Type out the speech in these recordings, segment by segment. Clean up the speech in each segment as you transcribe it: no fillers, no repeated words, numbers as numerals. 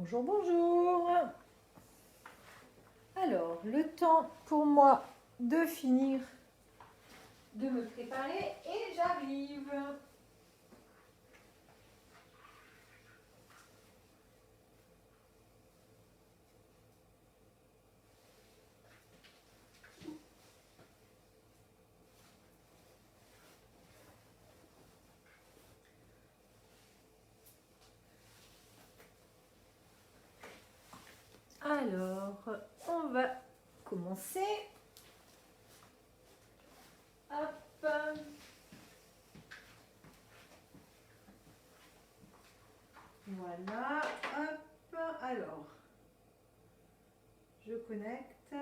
Bonjour, bonjour. Alors, le temps pour moi de finir de me préparer et j'arrive. Alors, on va commencer. Hop. Voilà, hop. Alors, je connecte.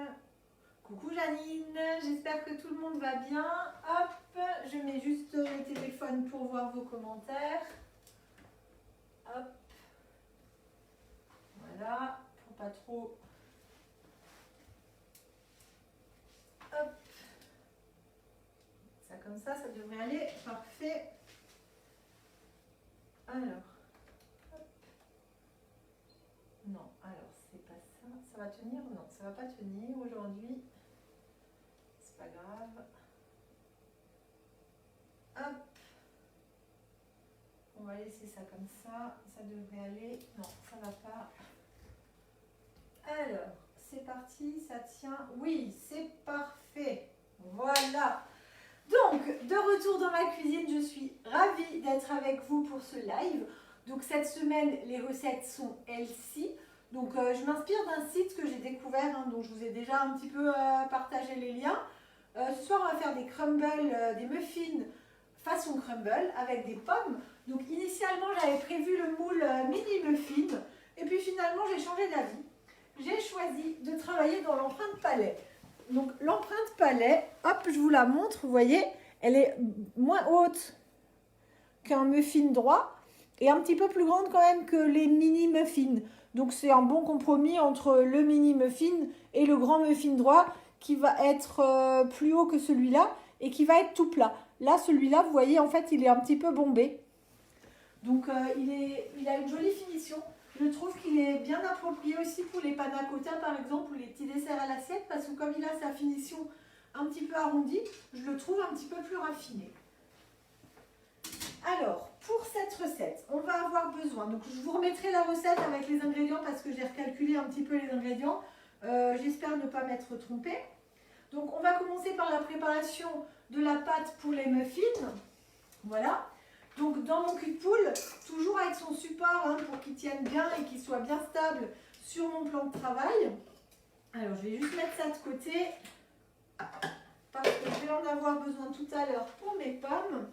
Coucou Janine, j'espère que tout le monde va bien. Hop, je mets juste le téléphone pour voir vos commentaires. Hop. Voilà, pour pas trop. Hop. Ça comme ça devrait aller. Parfait. Alors. Hop. Non, alors c'est pas ça. Ça va tenir? Non, ça va pas tenir aujourd'hui. C'est pas grave. Hop. On va laisser ça comme ça. Ça devrait aller. Non, ça va pas. Alors, c'est parti, ça tient. Oui, c'est parfait. Voilà. Donc, de retour dans ma cuisine, je suis ravie d'être avec vous pour ce live. Donc, cette semaine, les recettes sont healthy. Donc, je m'inspire d'un site que j'ai découvert, dont je vous ai déjà un petit peu partagé les liens. Ce soir, on va faire des crumbles, des muffins façon crumble avec des pommes. Donc, initialement, j'avais prévu le moule mini muffin. Et puis, finalement, j'ai changé d'avis. J'ai choisi de travailler dans l'empreinte palais. Donc l'empreinte palais, hop, je vous la montre, vous voyez, elle est moins haute qu'un muffin droit et un petit peu plus grande quand même que les mini muffins. Donc c'est un bon compromis entre le mini muffin et le grand muffin droit qui va être plus haut que celui-là et qui va être tout plat. Là, celui-là, vous voyez, en fait, il est un petit peu bombé. Donc il a une jolie finition. Je trouve qu'il est bien approprié aussi pour les panna cotta par exemple ou les petits desserts à l'assiette parce que comme il a sa finition un petit peu arrondie, je le trouve un petit peu plus raffiné. Alors, pour cette recette, on va avoir besoin, donc je vous remettrai la recette avec les ingrédients parce que j'ai recalculé un petit peu les ingrédients. J'espère ne pas m'être trompée. Donc on va commencer par la préparation de la pâte pour les muffins. Voilà. Donc dans mon cul de poule, toujours avec son support pour qu'il tienne bien et qu'il soit bien stable sur mon plan de travail. Alors je vais juste mettre ça de côté parce que je vais en avoir besoin tout à l'heure pour mes pommes.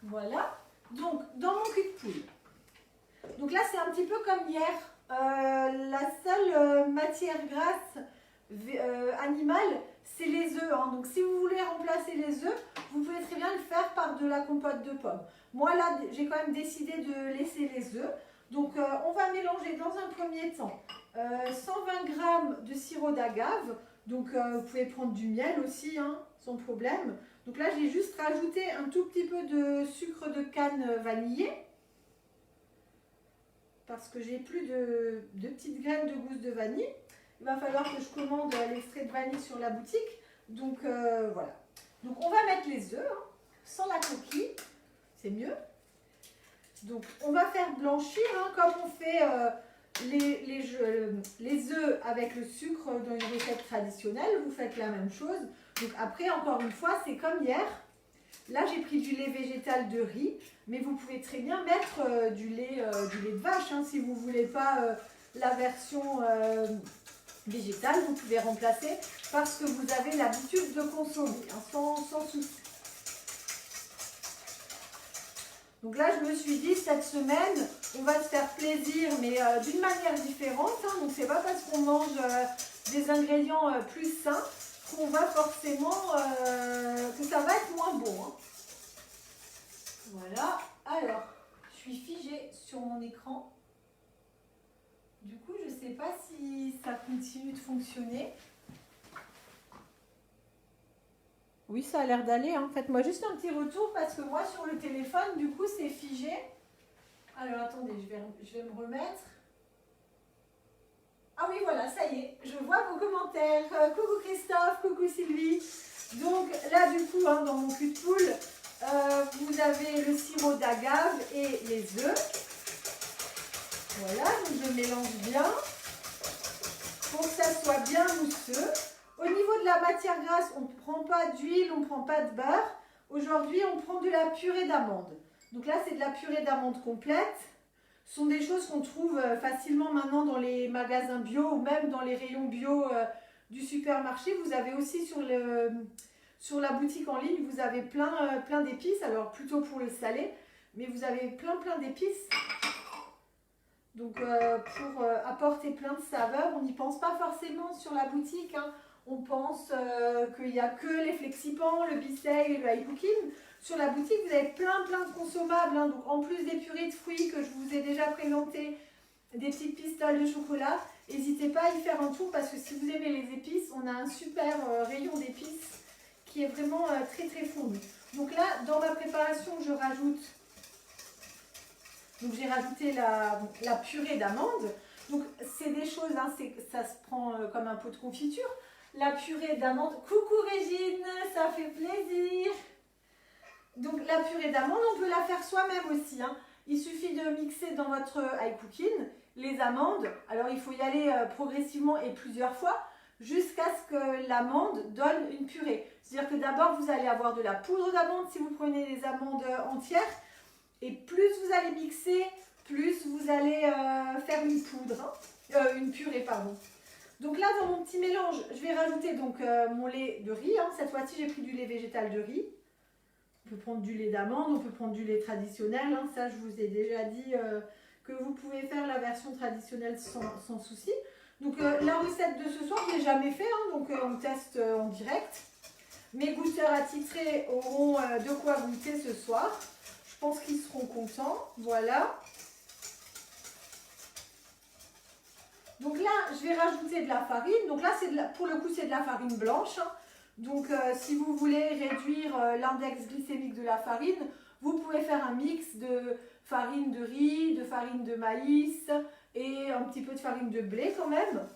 Voilà. Donc dans mon cul de poule. Donc là c'est un petit peu comme hier. La seule matière grasse animale, c'est les œufs. Donc si vous voulez remplacer les œufs, vous pouvez très bien le faire par de la compote de pommes. Moi là, j'ai quand même décidé de laisser les œufs. Donc on va mélanger dans un premier temps 120 g de sirop d'agave. Donc vous pouvez prendre du miel aussi, sans problème. Donc là j'ai juste rajouté un tout petit peu de sucre de canne vanillé. Parce que j'ai plus de petites graines de gousse de vanille. Il va falloir que je commande l'extrait de vanille sur la boutique. Donc voilà. Donc on va mettre les œufs, sans la coquille, c'est mieux. Donc on va faire blanchir, comme on fait les œufs avec le sucre dans une recette traditionnelle. Vous faites la même chose. Donc après, encore une fois, c'est comme hier. Là, j'ai pris du lait végétal de riz, mais vous pouvez très bien mettre du lait de vache. Si vous ne voulez pas la version végétale, vous pouvez remplacer parce que vous avez l'habitude de consommer, sans souci. Donc là, je me suis dit, cette semaine, on va se faire plaisir, mais d'une manière différente. Donc, c'est pas parce qu'on mange des ingrédients plus sains qu'on va forcément, que ça va être moins bon. Voilà. Alors, je suis figée sur mon écran. Du coup, je ne sais pas si ça continue de fonctionner. Oui, ça a l'air d'aller. Faites-moi juste un petit retour parce que moi, sur le téléphone, du coup, c'est figé. Alors, attendez, je vais me remettre. commentaires. Coucou Christophe, coucou Sylvie. Donc là du coup, hein, dans mon cul de poule, vous avez le sirop d'agave et les œufs. Voilà, donc je mélange bien pour que ça soit bien mousseux. Au niveau de la matière grasse, on ne prend pas d'huile, on ne prend pas de beurre. Aujourd'hui, on prend de la purée d'amande. Donc là, c'est de la purée d'amande complète. Ce sont des choses qu'on trouve facilement maintenant dans les magasins bio ou même dans les rayons bio du supermarché. Vous avez aussi sur la boutique en ligne, vous avez plein d'épices. Alors plutôt pour le salé, mais vous avez plein d'épices. Donc pour apporter plein de saveurs, on n'y pense pas forcément sur la boutique, hein. On pense qu'il n'y a que les Flexipans, le Bissay et le High Cooking. Sur la boutique, vous avez plein de consommables, hein. Donc en plus des purées de fruits que je vous ai déjà présentées, des petites pistoles de chocolat, n'hésitez pas à y faire un tour parce que si vous aimez les épices, on a un super rayon d'épices qui est vraiment très fourni. Donc là, dans ma préparation, je rajoute... Donc j'ai rajouté la purée d'amande. Donc c'est des choses, hein, ça se prend comme un pot de confiture. La purée d'amande. Coucou Régine, ça fait plaisir. Donc la purée d'amande, on peut la faire soi-même aussi, hein. Il suffit de mixer dans votre High Cooking les amandes. Alors il faut y aller progressivement et plusieurs fois jusqu'à ce que l'amande donne une purée. C'est-à-dire que d'abord vous allez avoir de la poudre d'amande si vous prenez des amandes entières. Et plus vous allez mixer, plus vous allez faire une poudre, hein, une purée, pardon. Donc là, dans mon petit mélange, je vais rajouter donc mon lait de riz, hein. Cette fois-ci, j'ai pris du lait végétal de riz. On peut prendre du lait d'amande, on peut prendre du lait traditionnel, hein. Ça, je vous ai déjà dit que vous pouvez faire la version traditionnelle sans souci. Donc la recette de ce soir, je ne l'ai jamais fait, hein, donc on teste en direct. Mes goûteurs attitrés auront de quoi goûter ce soir. Je pense qu'ils seront contents. Voilà. Donc là, je vais rajouter de la farine. Donc là, pour le coup, c'est de la farine blanche, hein. Donc si vous voulez réduire l'index glycémique de la farine, vous pouvez faire un mix de farine de riz, de farine de maïs et un petit peu de farine de blé quand même.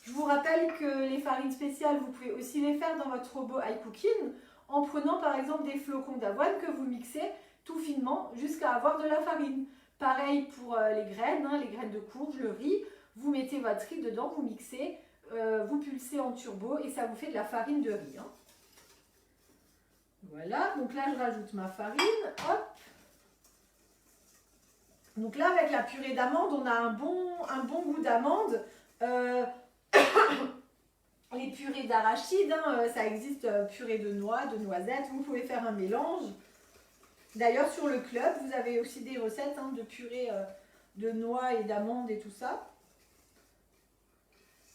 Je vous rappelle que les farines spéciales, vous pouvez aussi les faire dans votre robot High Cooking en prenant par exemple des flocons d'avoine que vous mixez tout finement jusqu'à avoir de la farine. Pareil pour les graines, hein, les graines de courge, le riz. Vous mettez votre riz dedans, vous mixez, vous pulsez en turbo et ça vous fait de la farine de riz, hein. Voilà, donc là je rajoute ma farine, hop. Donc là avec la purée d'amande, on a un bon goût d'amande. Les purées d'arachide, hein, ça existe, purée de noix, de noisettes, vous pouvez faire un mélange. D'ailleurs sur le club, vous avez aussi des recettes, hein, de purée de noix et d'amandes et tout ça.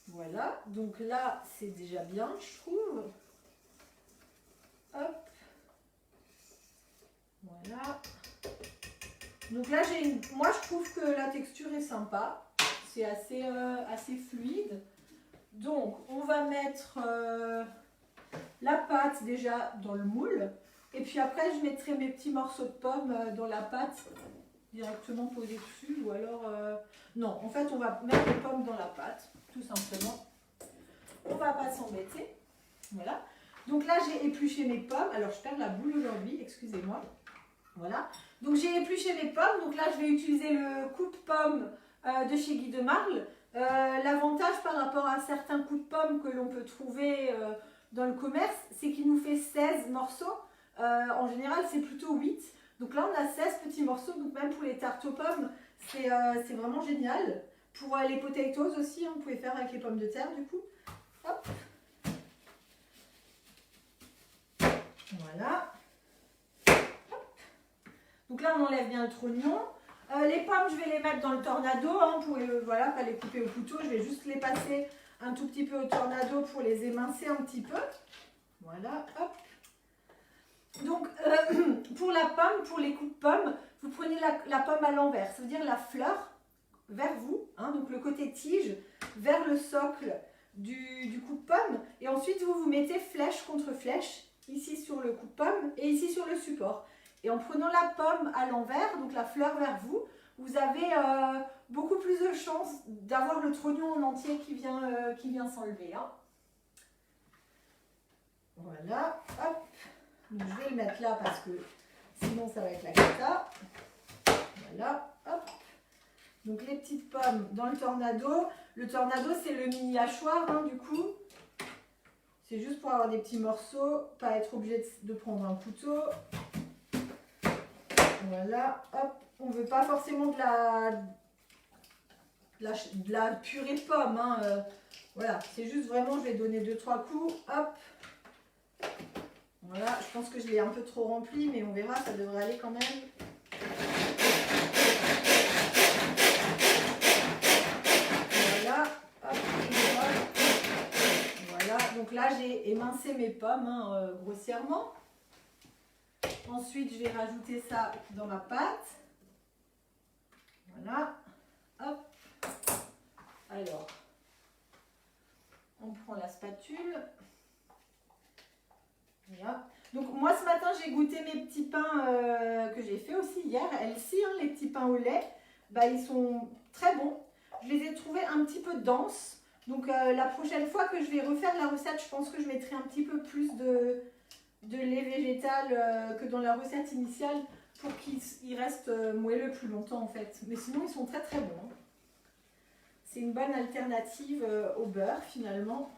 Voilà, donc là c'est déjà bien, je trouve. Hop. Voilà. Donc là, moi je trouve que la texture est sympa. C'est assez fluide. Donc on va mettre la pâte déjà dans le moule. Et puis après, je mettrai mes petits morceaux de pommes dans la pâte directement posés dessus. Ou alors... non, en fait, on va mettre les pommes dans la pâte, tout simplement. On ne va pas s'embêter. Voilà. Donc là, j'ai épluché mes pommes. Alors, je perds la boule aujourd'hui, excusez-moi. Voilà. Donc, j'ai épluché mes pommes. Donc là, je vais utiliser le coupe-pomme de chez Guy de Marle. L'avantage par rapport à certains coups de pommes que l'on peut trouver dans le commerce, c'est qu'il nous fait 16 morceaux. En général, c'est plutôt 8. Donc là, on a 16 petits morceaux. Donc même pour les tartes aux pommes, c'est vraiment génial. Pour les potatoes aussi, hein, vous pouvez faire avec les pommes de terre du coup. Hop. Voilà. Hop. Donc là, on enlève bien le trognon. Les pommes, je vais les mettre dans le tornado, hein, pour voilà, pas les couper au couteau. Je vais juste les passer un tout petit peu au tornado pour les émincer un petit peu. Voilà, hop. Donc, pour la pomme, pour les coups de pomme, vous prenez la pomme à l'envers, ça veut dire la fleur vers vous, hein, donc le côté tige vers le socle du coup de pomme. Et ensuite, vous mettez flèche contre flèche, ici sur le coup de pomme et ici sur le support. Et en prenant la pomme à l'envers, donc la fleur vers vous, vous avez beaucoup plus de chances d'avoir le trognon en entier qui vient s'enlever. Hein. Voilà, hop. Donc, je vais le mettre là parce que sinon ça va être la cata. Voilà, hop. Donc les petites pommes dans le tornado. Le tornado, c'est le mini hachoir, hein, du coup. C'est juste pour avoir des petits morceaux, pas être obligé de prendre un couteau. Voilà, hop. On ne veut pas forcément de la purée de pommes. Hein, voilà, c'est juste vraiment, je vais donner 2-3 coups. Hop. Voilà, je pense que je l'ai un peu trop rempli, mais on verra, ça devrait aller quand même. Voilà, hop, voilà. Donc là, j'ai émincé mes pommes hein, grossièrement. Ensuite, je vais rajouter ça dans ma pâte. Voilà, hop. Alors, on prend la spatule. Voilà. Donc moi ce matin j'ai goûté mes petits pains que j'ai fait aussi hier. Elles-ci, hein, les petits pains au lait, bah, ils sont très bons. Je les ai trouvés un petit peu denses. Donc la prochaine fois que je vais refaire la recette, je pense que je mettrai un petit peu plus de lait végétal que dans la recette initiale pour qu'ils restent moelleux plus longtemps en fait. Mais sinon ils sont très très bons. Hein. C'est une bonne alternative au beurre finalement.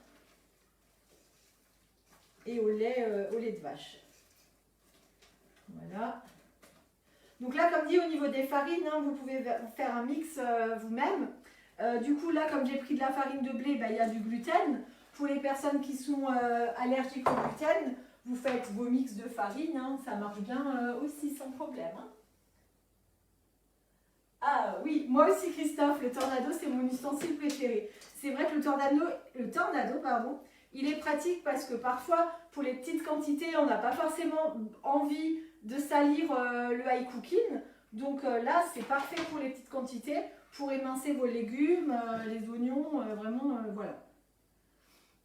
Et au lait de vache. Voilà. Donc là, comme dit, au niveau des farines, hein, vous pouvez faire un mix vous-même. Du coup, là, comme j'ai pris de la farine de blé, bah, il y a du gluten. Pour les personnes qui sont allergiques au gluten, vous faites vos mix de farine. Hein, ça marche bien aussi, sans problème. Hein. Ah oui, moi aussi, Christophe, le tornado, c'est mon ustensile préféré. C'est vrai que le tornado, pardon, il est pratique parce que parfois, pour les petites quantités, on n'a pas forcément envie de salir le high cooking. Donc là, c'est parfait pour les petites quantités, pour émincer vos légumes, les oignons, vraiment, voilà.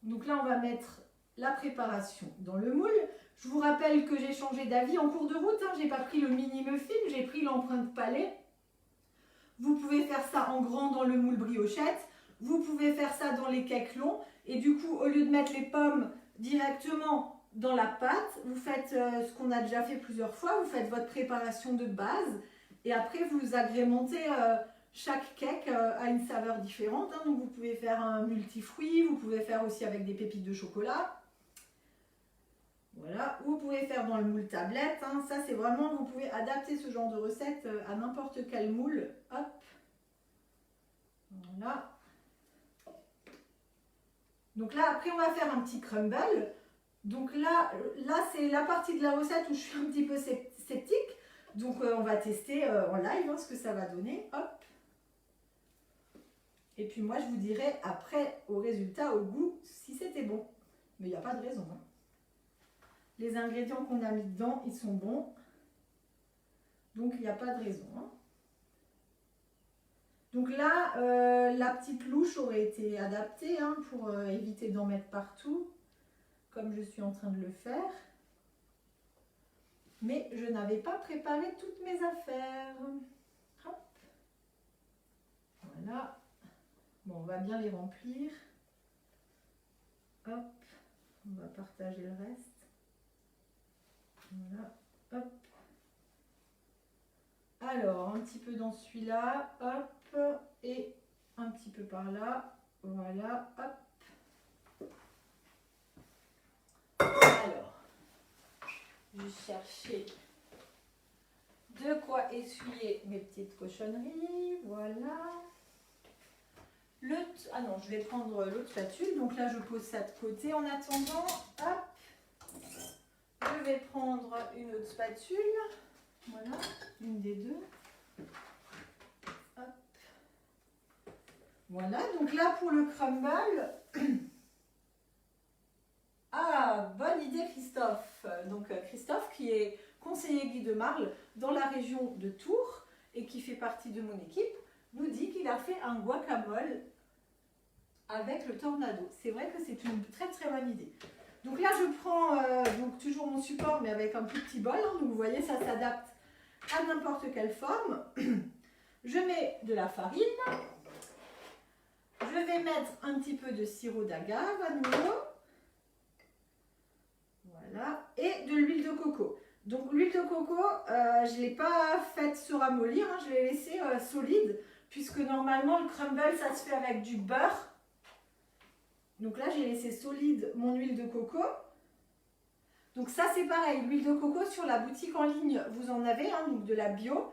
Donc là, on va mettre la préparation dans le moule. Je vous rappelle que j'ai changé d'avis en cours de route. Hein, je n'ai pas pris le mini muffin, j'ai pris l'empreinte palais. Vous pouvez faire ça en grand dans le moule briochette. Vous pouvez faire ça dans les cakes longs. Et du coup, au lieu de mettre les pommes directement dans la pâte, vous faites ce qu'on a déjà fait plusieurs fois. Vous faites votre préparation de base. Et après, vous agrémentez chaque cake à une saveur différente. Hein. Donc, vous pouvez faire un multifruit. Vous pouvez faire aussi avec des pépites de chocolat. Voilà. Vous pouvez faire dans le moule tablette. Hein. Ça, c'est vraiment, vous pouvez adapter ce genre de recette à n'importe quel moule. Hop. Voilà. Donc là, après, on va faire un petit crumble. Donc là c'est la partie de la recette où je suis un petit peu sceptique. Donc on va tester en live hein, ce que ça va donner. Hop. Et puis moi, je vous dirai après au résultat, au goût, si c'était bon. Mais il n'y a pas de raison. Hein. Les ingrédients qu'on a mis dedans, ils sont bons. Donc il n'y a pas de raison. Hein. Donc là, la petite louche aurait été adaptée hein, pour éviter d'en mettre partout, comme je suis en train de le faire. Mais je n'avais pas préparé toutes mes affaires. Hop. Voilà. Bon, on va bien les remplir. Hop. On va partager le reste. Voilà. Hop. Alors, un petit peu dans celui-là. Hop. Et un petit peu par là. Voilà. Hop. Alors. Je cherchais de quoi essuyer mes petites cochonneries. Voilà. Ah non, je vais prendre l'autre spatule. Donc là, je pose ça de côté en attendant. Hop. Je vais prendre une autre spatule. Voilà, une des deux. Hop. Voilà, donc là pour le crumble. Ah, bonne idée Christophe. Donc Christophe qui est conseiller Guy de Marle dans la région de Tours et qui fait partie de mon équipe, nous dit qu'il a fait un guacamole avec le tornado. C'est vrai que c'est une très très bonne idée. Donc là je prends donc toujours mon support mais avec un plus petit bol. Hein, donc vous voyez ça s'adapte à n'importe quelle forme. Je mets de la farine. Je vais mettre un petit peu de sirop d'agave à nouveau. Voilà. Et de l'huile de coco. Donc l'huile de coco, je ne l'ai pas faite se ramollir, hein, je l'ai laissée solide, puisque normalement le crumble, ça se fait avec du beurre. Donc là, j'ai laissé solide mon huile de coco. Donc ça, c'est pareil, l'huile de coco sur la boutique en ligne, vous en avez, hein, donc de la bio.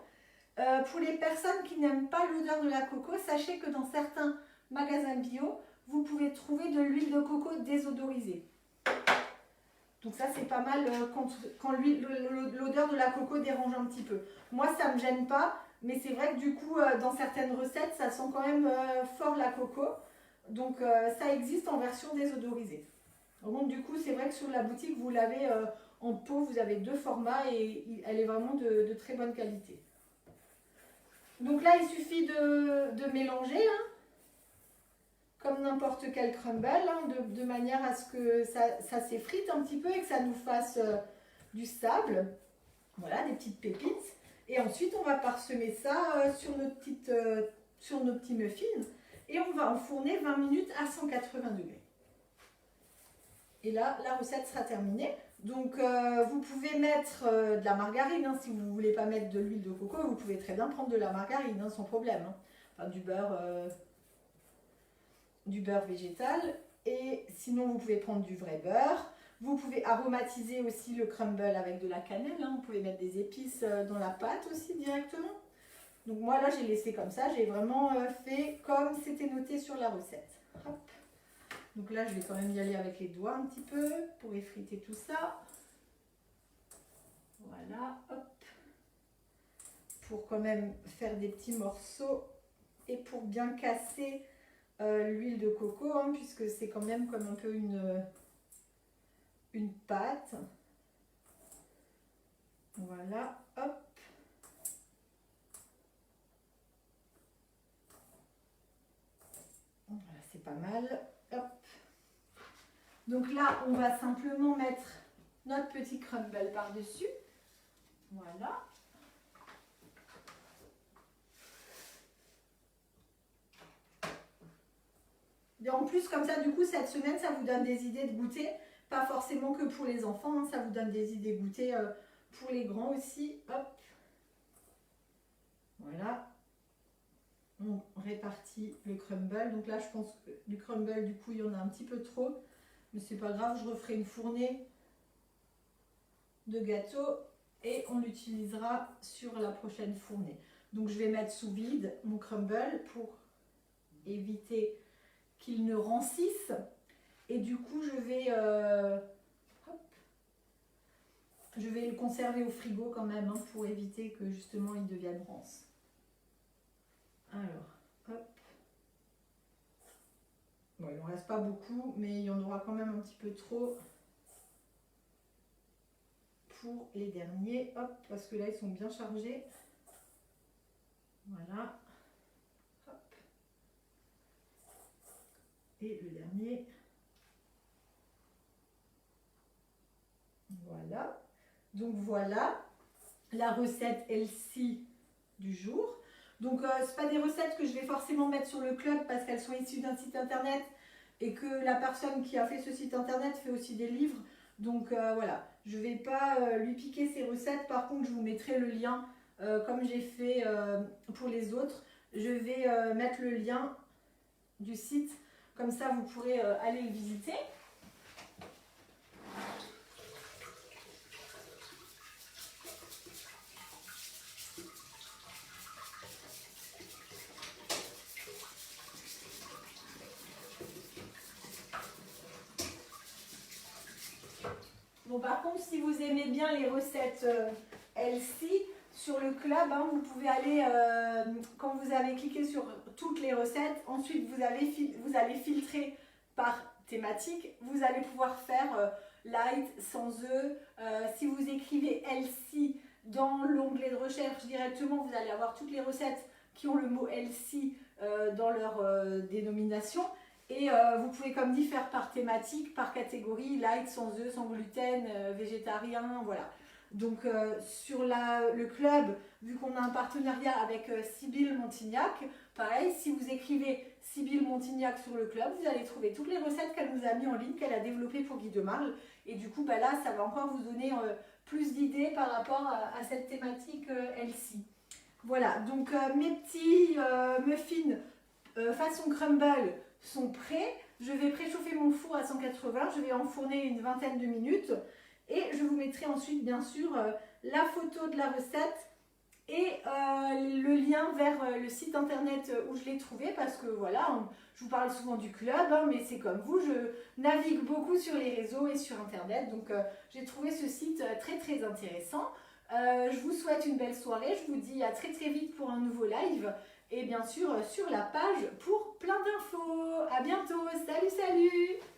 Pour les personnes qui n'aiment pas l'odeur de la coco, sachez que dans certains magasins bio, vous pouvez trouver de l'huile de coco désodorisée. Donc ça, c'est pas mal quand l'odeur de la coco dérange un petit peu. Moi, ça ne me gêne pas, mais c'est vrai que du coup, dans certaines recettes, ça sent quand même fort la coco. Donc ça existe en version désodorisée. Donc du coup, c'est vrai que sur la boutique, vous l'avez en pot, vous avez 2 formats et elle est vraiment de très bonne qualité. Donc là, il suffit de mélanger, hein, comme n'importe quel crumble, hein, de manière à ce que ça s'effrite un petit peu et que ça nous fasse du sable. Voilà, des petites pépites. Et ensuite, on va parsemer ça sur nos petits muffins et on va enfourner 20 minutes à 180 degrés. Et là, la recette sera terminée. Donc, vous pouvez mettre de la margarine, hein, si vous ne voulez pas mettre de l'huile de coco, vous pouvez très bien prendre de la margarine, hein, sans problème. Hein. Enfin, du beurre végétal. Et sinon, vous pouvez prendre du vrai beurre. Vous pouvez aromatiser aussi le crumble avec de la cannelle. Hein. Vous pouvez mettre des épices dans la pâte aussi directement. Donc moi, là, j'ai laissé comme ça. J'ai vraiment fait comme c'était noté sur la recette. Hop. Donc là, je vais quand même y aller avec les doigts un petit peu pour effriter tout ça. Voilà, hop. Pour quand même faire des petits morceaux et pour bien casser l'huile de coco, hein, puisque c'est quand même comme un peu une pâte. Voilà, hop. Voilà, c'est pas mal. Hop. Donc là, on va simplement mettre notre petit crumble par-dessus. Voilà. Et en plus, comme ça, du coup, cette semaine, ça vous donne des idées de goûter. Pas forcément que pour les enfants, hein, ça vous donne des idées de goûter pour les grands aussi. Hop. Voilà. On répartit le crumble. Donc là, je pense que du crumble, du coup, il y en a un petit peu trop. Mais c'est pas grave, je referai une fournée de gâteau et on l'utilisera sur la prochaine fournée. Donc je vais mettre sous vide mon crumble pour éviter qu'il ne rancisse. Et du coup, je vais le conserver au frigo quand même, hein, pour éviter que justement il devienne rance. Alors, hop. Bon, il n'en reste pas beaucoup, mais il y en aura quand même un petit peu trop pour les derniers. Hop, parce que là, ils sont bien chargés. Voilà. Hop. Et le dernier. Voilà. Donc voilà la recette healthy du jour. Donc ce n'est pas des recettes que je vais forcément mettre sur le club parce qu'elles sont issues d'un site internet et que la personne qui a fait ce site internet fait aussi des livres. Donc voilà, je ne vais pas lui piquer ses recettes. Par contre, je vous mettrai le lien comme j'ai fait pour les autres. Je vais mettre le lien du site. Comme ça, vous pourrez aller le visiter. Bon, par contre, si vous aimez bien les recettes healthy, sur le club, hein, vous pouvez aller, quand vous avez cliqué sur toutes les recettes, ensuite vous allez filtrer par thématique. Vous allez pouvoir faire light, sans œufs. Si vous écrivez healthy dans l'onglet de recherche directement, vous allez avoir toutes les recettes qui ont le mot healthy dans leur dénomination. Et vous pouvez, comme dit, faire par thématique, par catégorie, light, sans œufs, sans gluten, végétarien, voilà. Donc sur le club, vu qu'on a un partenariat avec Sybille Montignac, pareil, si vous écrivez Sybille Montignac sur le club, vous allez trouver toutes les recettes qu'elle nous a mis en ligne, qu'elle a développées pour Guy de Marle. Et du coup, bah là, ça va encore vous donner plus d'idées par rapport à cette thématique healthy. Voilà, donc mes petits muffins façon crumble sont prêts. Je vais préchauffer mon four à 180, je vais enfourner une vingtaine de minutes et je vous mettrai ensuite bien sûr la photo de la recette et le lien vers le site internet où je l'ai trouvé parce que voilà, je vous parle souvent du club, hein, mais c'est comme vous, je navigue beaucoup sur les réseaux et sur internet, donc j'ai trouvé ce site très très intéressant. Je vous souhaite une belle soirée, je vous dis à très très vite pour un nouveau live et bien sûr sur la page pour plein d'infos. À bientôt, salut salut!